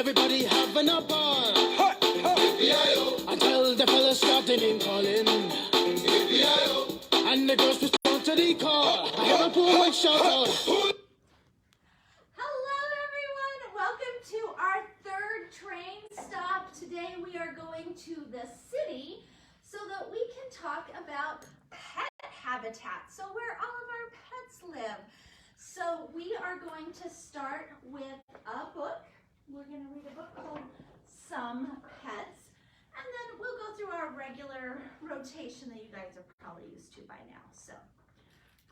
everybody having a ball. EPL. Until the fellas started in calling. EPL. And the girls respond to the call. I have a poor shout out. Hello everyone, welcome to our third train stop. Today we are going to the city so that we can talk about pet habitat, so where all of our pets live. So we are going to start with a book. We're going to read a book called Some Pets, and then we'll go through our regular rotation that you guys are probably used to by now. So,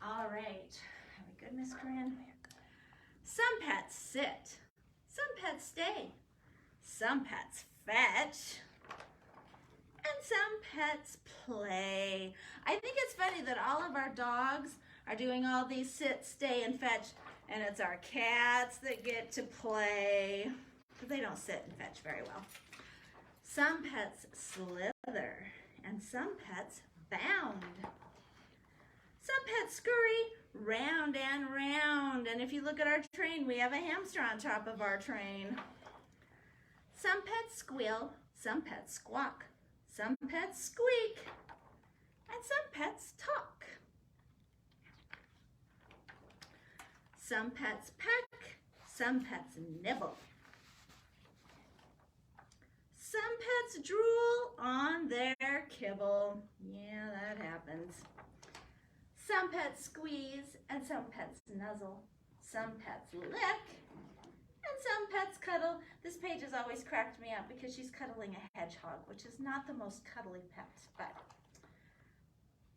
all right, are we good, Miss Corinne? Some pets sit, some pets stay, some pets fetch, and some pets play. I think it's funny that all of our dogs are doing all these sit, stay, and fetch, and it's our cats that get to play, but they don't sit and fetch very well. Some pets slither, and some pets bound. Some pets scurry round and round, and if you look at our train, we have a hamster on top of our train. Some pets squeal, some pets squawk, some pets squeak, and some pets talk. Some pets peck, some pets nibble. Some pets drool on their kibble. Yeah, that happens. Some pets squeeze and some pets nuzzle. Some pets lick and some pets cuddle. This page has always cracked me up because she's cuddling a hedgehog, which is not the most cuddly pet, but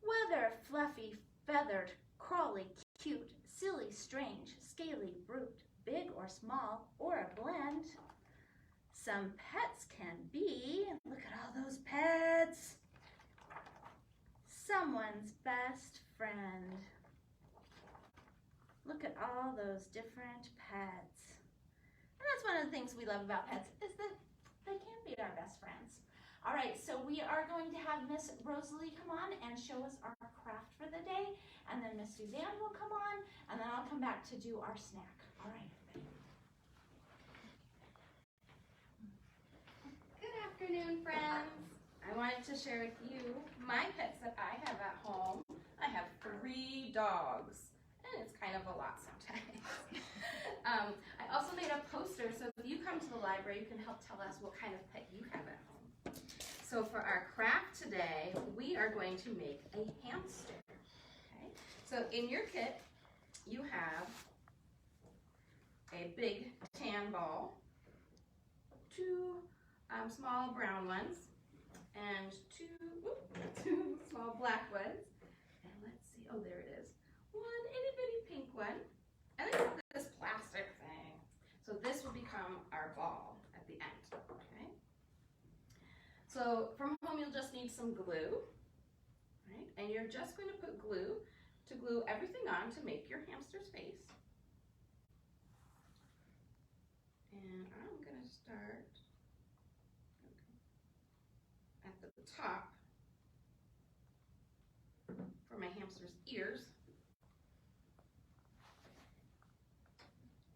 whether fluffy, feathered, crawly, cute, silly, strange, scaly, brute, big or small, or a blend, some pets can be, look at all those pets, someone's best friend. Look at all those different pets. And that's one of the things we love about pets, is that they can be our best friends. All right, so we are going to have Miss Rosalie come on and show us our craft for the day, and then Miss Suzanne will come on, and then I'll come back to do our snack. All right, everybody. Good afternoon, friends. I wanted to share with you my pets that I have at home. I have 3 dogs, and it's kind of a lot sometimes. I also made a poster, so if you come to the library, you can help tell us what kind of pet you have at home. So for our craft today, we are going to make a hamster. Okay? So in your kit, you have a big tan ball, 2 small brown ones, and 2 small black ones. And let's see, oh, there it is. 1 itty bitty pink one. And then this plastic thing. So this will become our ball at the end, okay? So from home, you'll just need some glue, right? And you're just going to put glue to glue everything on to make your hamster's face. And I'm going to start at the top for my hamster's ears.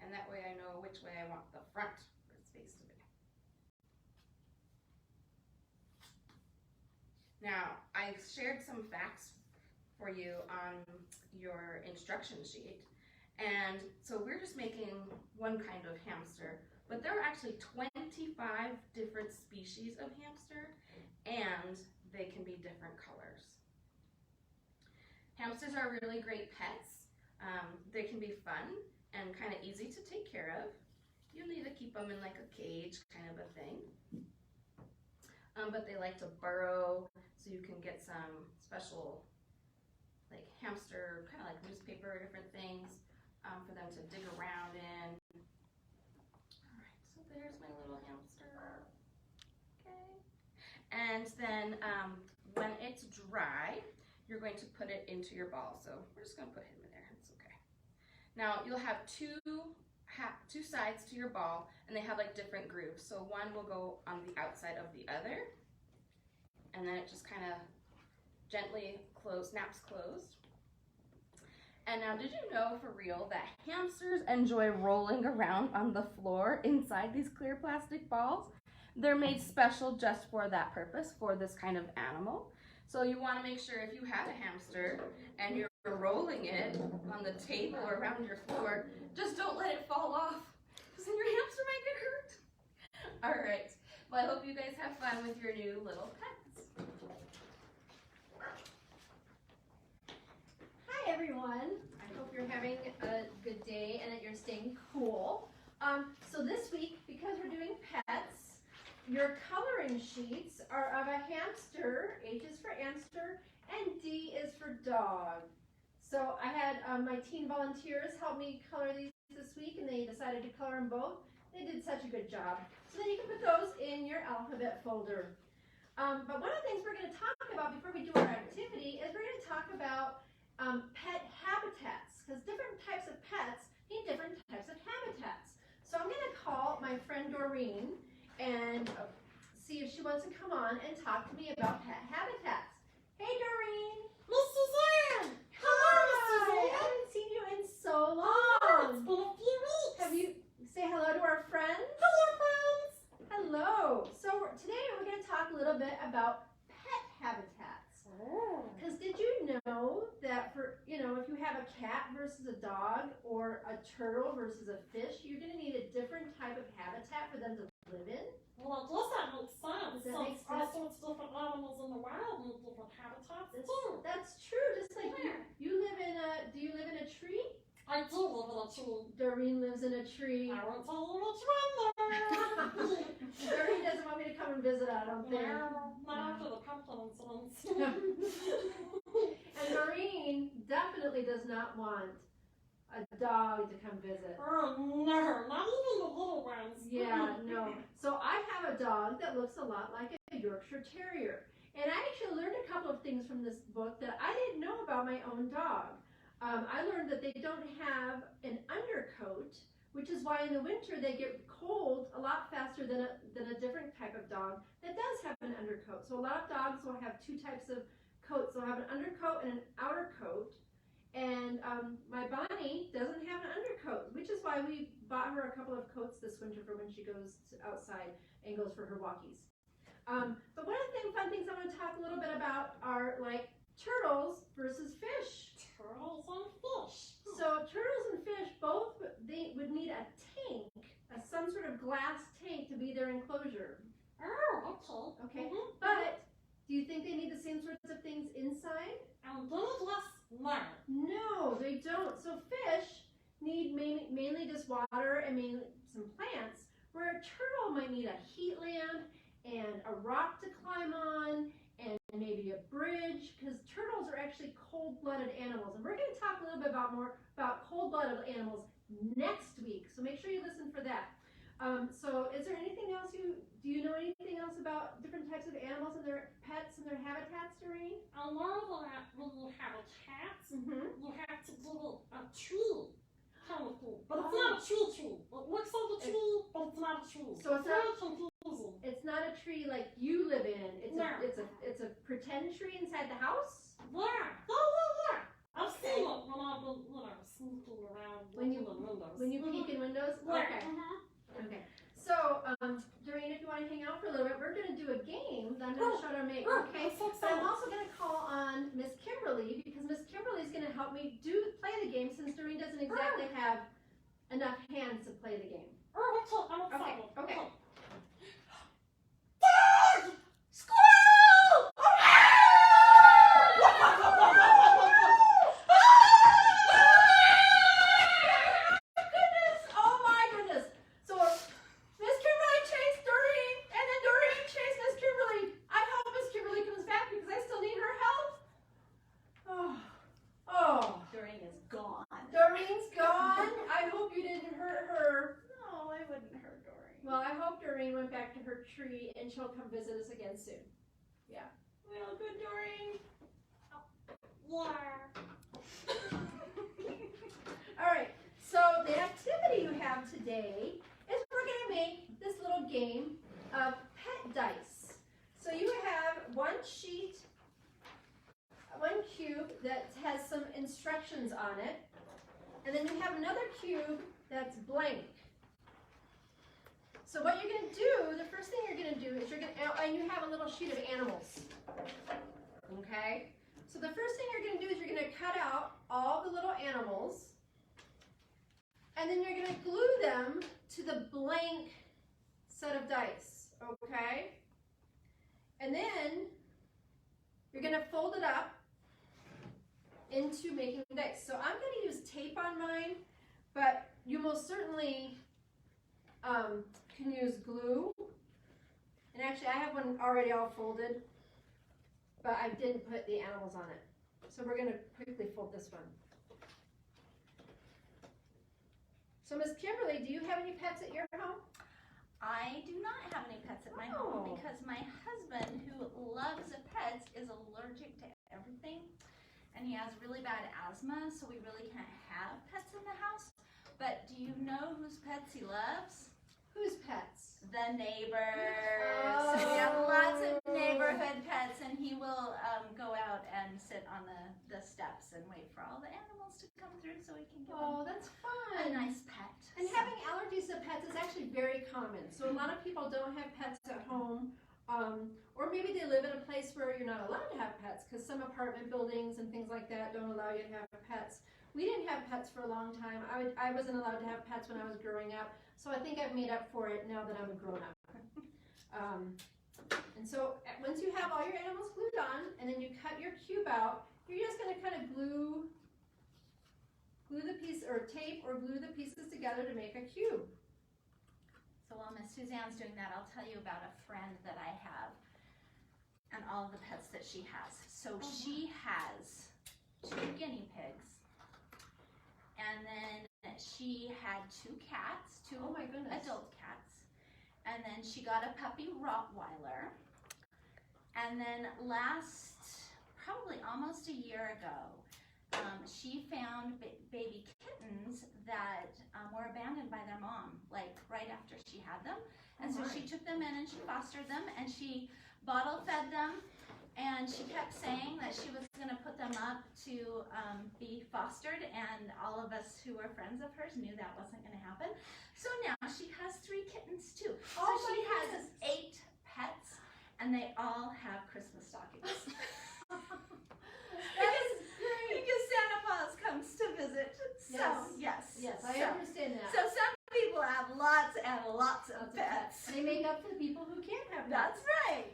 And that way I know which way I want the front of its face to be. Now, I shared some facts for you on your instruction sheet. And so we're just making one kind of hamster, but there are actually 25 different species of hamster, and they can be different colors. Hamsters are really great pets. They can be fun and kind of easy to take care of. You need to keep them in like a cage kind of a thing. But they like to burrow, so you can get some special like hamster, kind of like newspaper, different things for them to dig around in. All right, so there's my little hamster. Okay. And then when it's dry, you're going to put it into your ball. So we're just going to put him in there. It's okay. Now you'll have two sides to your ball, and they have like different grooves. So one will go on the outside of the other, and then it just kind of gently snaps closed. And now, did you know for real that hamsters enjoy rolling around on the floor inside these clear plastic balls? They're made special just for that purpose, for this kind of animal. So you want to make sure if you have a hamster and you're rolling it on the table or around your floor, just don't let it fall off, because then your hamster might get hurt. All right. Well, I hope you guys have fun with your new little pets. Hi everyone. I hope you're having a good day and that you're staying cool. So this week, because we're doing pets, your coloring sheets are of a hamster. H is for hamster and D is for dog. So I had my teen volunteers help me color these this week, and they decided to color them both. They did such a good job. So then you can put those in your alphabet folder. But one of the things we're going to talk about before we do our activity is we're going to talk about pet habitats, because different types of pets need different types of habitats. So I'm going to call my friend Doreen and see if she wants to come on and talk to me about pet habitats. Hey Doreen! Miss Suzanne! Hello, Miss Hi! I Suzanne! haven't seen you in so long. Oh, it's been a few weeks. Have you say hello to our friends? Hello, friends! Hello. So today we're going to talk a little bit about pet habitats. Because did you know that for, if you have a cat versus a dog or a turtle versus a fish, you're going to need a different type of habitat for them to live in? Well, I guess that makes sense. Does that make All sense? sorts of different animals in the wild need different habitats too. That's true. Just like you live in do you live in a tree? I do live in a tree. Doreen lives in a tree. I won't tell you which one though. Doreen doesn't want me to come and visit, I don't think. No, not after the pumpkin incidents. And Doreen definitely does not want a dog to come visit. Oh, no, not even the little ones. Yeah, no. So I have a dog that looks a lot like a Yorkshire Terrier. And I actually learned a couple of things from this book that I didn't know about my own dog. I learned that they don't have an undercoat, which is why in the winter they get cold a lot faster than a different type of dog that does have an undercoat. So a lot of dogs will have two types of coats. They'll have an undercoat and an outer coat. And my Bonnie doesn't have an undercoat, which is why we bought her a couple of coats this winter for when she goes outside and goes for her walkies. But one of the fun things I want to talk a little bit about are like turtles versus fish. Turtles and fish. So turtles and fish both, they would need a tank, some sort of glass tank to be their enclosure. Oh, okay. Okay, but do you think they need the same sorts of things inside? I'm gonna guess no. No, they don't. So fish need mainly just water and mainly some plants, where a turtle might need a heat lamp and a rock to climb on and maybe a bridge, because turtles are actually cold-blooded animals. And we're going to talk a little bit more about cold-blooded animals next week, so make sure you listen for that. So is there anything else do you know anything else about different types of animals and their pets and their habitats, Doreen? I know that when you have a cat, Mm-hmm. you have to give it a tree kind of thing. But it's not a tree. It looks like a tree, but it's not a tree. So it's very confusing. It's not a tree like you live in. No. It's a pretend tree inside the house? Yeah. I've seen it when I've been, sneaking around When you- looking in windows. When you peek in windows? Yeah. Okay. Okay. So, Doreen, if you want to hang out for a little bit, we're going to do a game that I'm going to show to make, okay? I'm so But I'm excited. also going to call on Miss Kimberly, because Miss Kimberly is going to help me play the game, since Doreen doesn't exactly have enough hands to play the game. Oh, okay. I'm excited. Okay. Dog! Squirrel! Oh my goodness! So Miss Kimberly chased Doreen, and then Doreen chased Miss Kimberly. I hope Miss Kimberly comes back because I still need her help. Oh, Doreen is gone. Doreen's gone. I hope you didn't hurt her. No, I wouldn't hurt Doreen. Well, I hope Doreen went back to her tree and she'll come visit us again soon. Yeah. Well, good, Doreen. Yeah. All right. So the activity you have today is we're going to make this little game of pet dice. So you have one sheet, one cube that has some instructions on it. blank. So what you're going to do, the first thing you're going to do is and you have a little sheet of animals. Okay? So the first thing you're going to do is you're going to cut out all the little animals, and then you're going to glue them to the blank set of dice. Okay? And then you're going to fold it up into making dice. So I'm going to use tape on mine, but you most certainly can use glue. And actually, I have one already all folded, but I didn't put the animals on it. So we're going to quickly fold this one. So Miss Kimberly, do you have any pets at your home? I do not have any pets at my home because my husband, who loves pets, is allergic to everything. And he has really bad asthma, so we really can't have pets in the house. But do you know whose pets he loves? Whose pets? The neighbors. So we have lots of neighborhood pets, and he will go out and sit on the steps and wait for all the animals to come through so he can give them That's a fun. nice pet. And having allergies to pets is actually very common. So a lot of people don't have pets at home, or maybe they live in a place where you're not allowed to have pets because some apartment buildings and things like that don't allow you to have pets. We didn't have pets for a long time. I wasn't allowed to have pets when I was growing up, so I think I've made up for it now that I'm a grown-up. And so once you have all your animals glued on, and then you cut your cube out, you're just going to kind of glue the piece, or tape or glue the pieces together to make a cube. So while Miss Suzanne's doing that, I'll tell you about a friend that I have and all of the pets that she has. So she has 2 guinea pigs, and then she had 2 cats, 2 Oh my goodness. adult cats, and then she got a puppy Rottweiler, and then probably almost a year ago, she found baby kittens that were abandoned by their mom, like right after she had them. And so she took them in and she fostered them and she bottle fed them. And she kept saying that she was going to put them up to be fostered. And all of us who were friends of hers knew that wasn't going to happen. So now she has 3 kittens too. So she has 8 pets, and they all have Christmas stockings. Because Santa Claus comes to visit. So, yes, I understand that. So some people have lots and lots of pets. They make up for the people who can't have pets. That's right.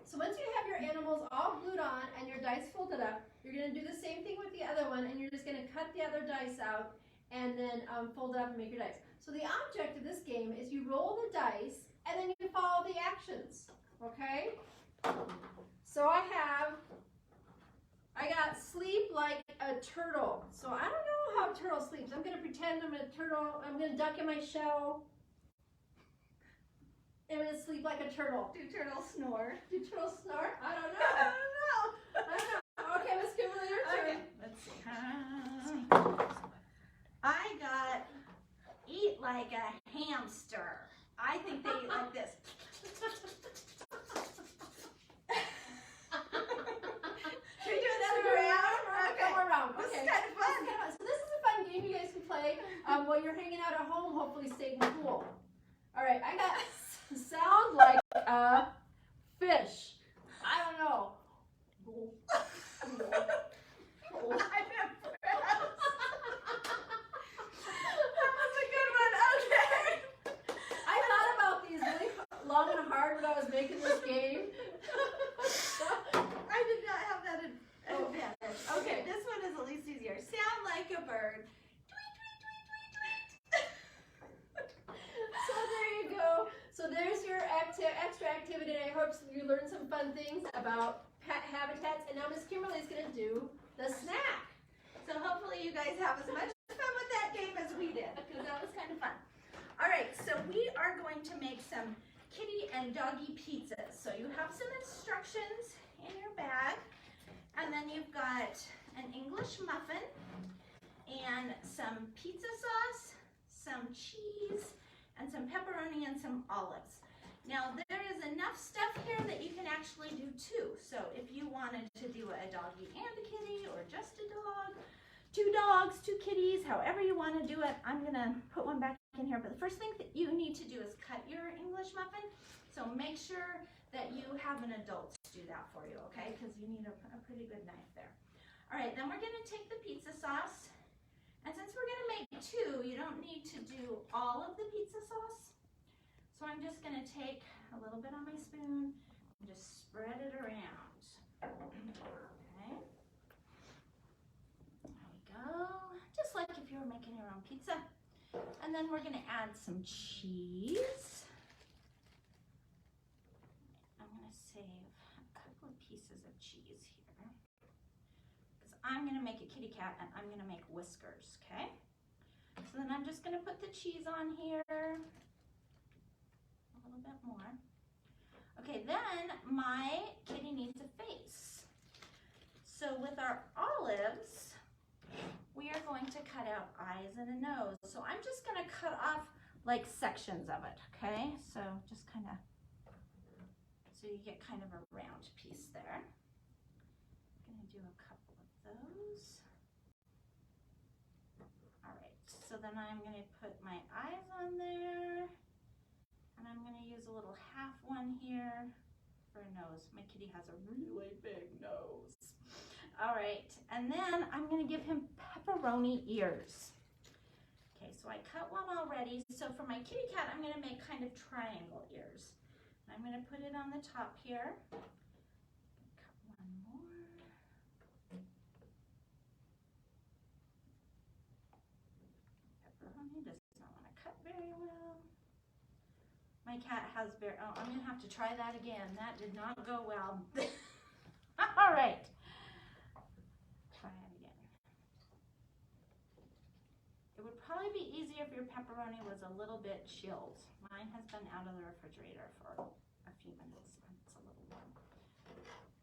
So once you have your animals all glued on and your dice folded up, you're going to do the same thing with the other one, and you're just going to cut the other dice out and then fold it up and make your dice. So the object of this game is you roll the dice and then you follow the actions. Okay? So I got sleep like a turtle. So I don't know how a turtle sleeps. I'm going to pretend I'm a turtle. I'm going to duck in my shell. I'm going to sleep like a turtle. Do turtles snore? Do turtles snore? I don't know. I don't know. Okay, Miss Kimberly, your turn. Okay, let's see. I got eat like a hamster. I think they eat like this. Should we do another round? Okay. One more round. This Okay. is kind of fun. So this is a fun game you guys can play while you're hanging out at home, hopefully staying cool. All right, I got sound like a fish. I don't know. I'm impressed. That was a good one. Okay. I thought about these really long and hard when I was making this game. I did not have that advantage. Okay. This one is at least easier. Sound like a bird. Tweet, tweet, tweet, tweet, tweet. So there you go. So there's your extra activity. I hope you learned some fun things about pet habitats. And now Miss Kimberly is going to do the snack. So hopefully you guys have as much fun with that game as we did, because that was kind of fun. All right, so we are going to make some kitty and doggy pizzas. So you have some instructions in your bag, and then you've got an English muffin and some pizza sauce, some cheese, and some pepperoni and some olives. Now there is enough stuff here that you can actually do 2. So if you wanted to do a doggy and a kitty or just a dog, 2 dogs, 2 kitties, however you want to do it. I'm going to put one back in here. But the first thing that you need to do is cut your English muffin. So make sure that you have an adult do that for you, okay? Because you need a pretty good knife there. All right, then we're going to take the pizza sauce. And since we're going to make 2, you don't need to do all of the pizza sauce. So I'm just going to take a little bit on my spoon and just spread it around. Okay. There we go. Just like if you were making your own pizza. And then we're going to add some cheese. I'm going to save a couple of pieces of cheese here. Because I'm going to make a kitty cat and I'm going to make whiskers, okay? So then I'm just going to put the cheese on here. A little bit more. Okay, then my kitty needs a face. So with our olives, we are going to cut out eyes and a nose. So I'm just going to cut off like sections of it, okay? So just kind of, so you get kind of a round piece there. I'm going to do a couple of those. All right, so then I'm going to put my eyes on there. And I'm going to use a little half one here for a nose. My kitty has a really big nose. All right, and then I'm going to give him pepperoni ears. Okay, so I cut one already. So for my kitty cat, I'm going to make kind of triangle ears. And I'm going to put it on the top here. Cut one more. Pepperoni does not want to cut very well. My cat has very, oh, I'm going to have to try that again. That did not go well. All right. Try it again. It would probably be easier if your pepperoni was a little bit chilled. Mine has been out of the refrigerator for a few minutes and it's a little warm.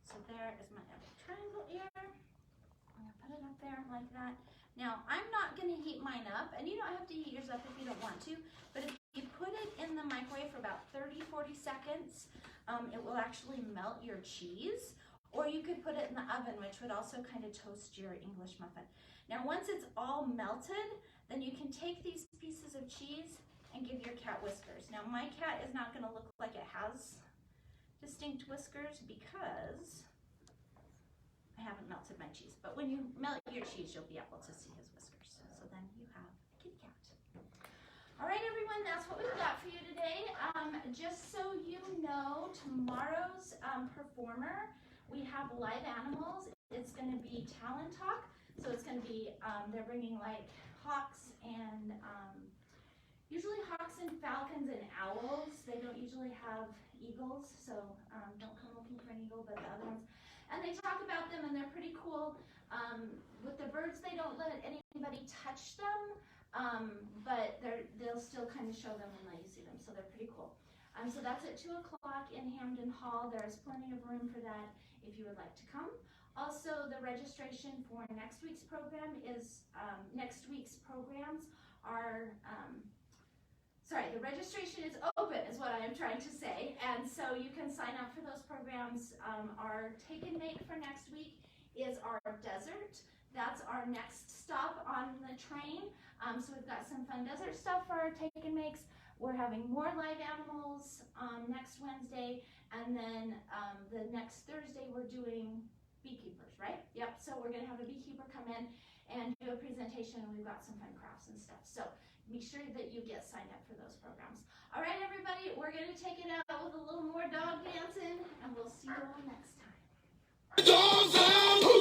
So there is my triangle ear. I'm going to put it up there like that. Now, I'm not going to heat mine up, and you don't have to heat yours up if you don't want to, but if you put it in the microwave for about 30-40 seconds, it will actually melt your cheese, or you could put it in the oven, which would also kind of toast your English muffin. Now, once it's all melted, then you can take these pieces of cheese and give your cat whiskers. Now, my cat is not going to look like it has distinct whiskers because I haven't melted my cheese, but when you melt your cheese, you'll be able to see his whiskers. So then you have a kitty cat. All right, everyone, that's what we've got for you today. Just so you know, tomorrow's performer, we have live animals. It's going to be talent talk. So it's going to be, they're bringing like hawks and, usually hawks and falcons and owls. They don't usually have eagles, so don't come looking for an eagle, but the other ones. And they talk about them, and they're pretty cool. With the birds, they don't let anybody touch them, but they'll still kind of show them and let you see them, so they're pretty cool. So that's at 2 o'clock in Hamden Hall. There's plenty of room for that if you would like to come. Also, the registration for next week's program is, the registration is open is what I am trying to say, and so you can sign up for those programs. Our take and make for next week is our desert. That's our next stop on the train. So we've got some fun desert stuff for our take and makes. We're having more live animals next Wednesday, and then the next Thursday we're doing beekeepers, right? Yep, so we're gonna have a beekeeper come in and do a presentation, and we've got some fun crafts and stuff. So make sure that you get signed up for those programs. All right, everybody, we're gonna take it out with a little more dog dancing, and we'll see you all next time. Dogs out!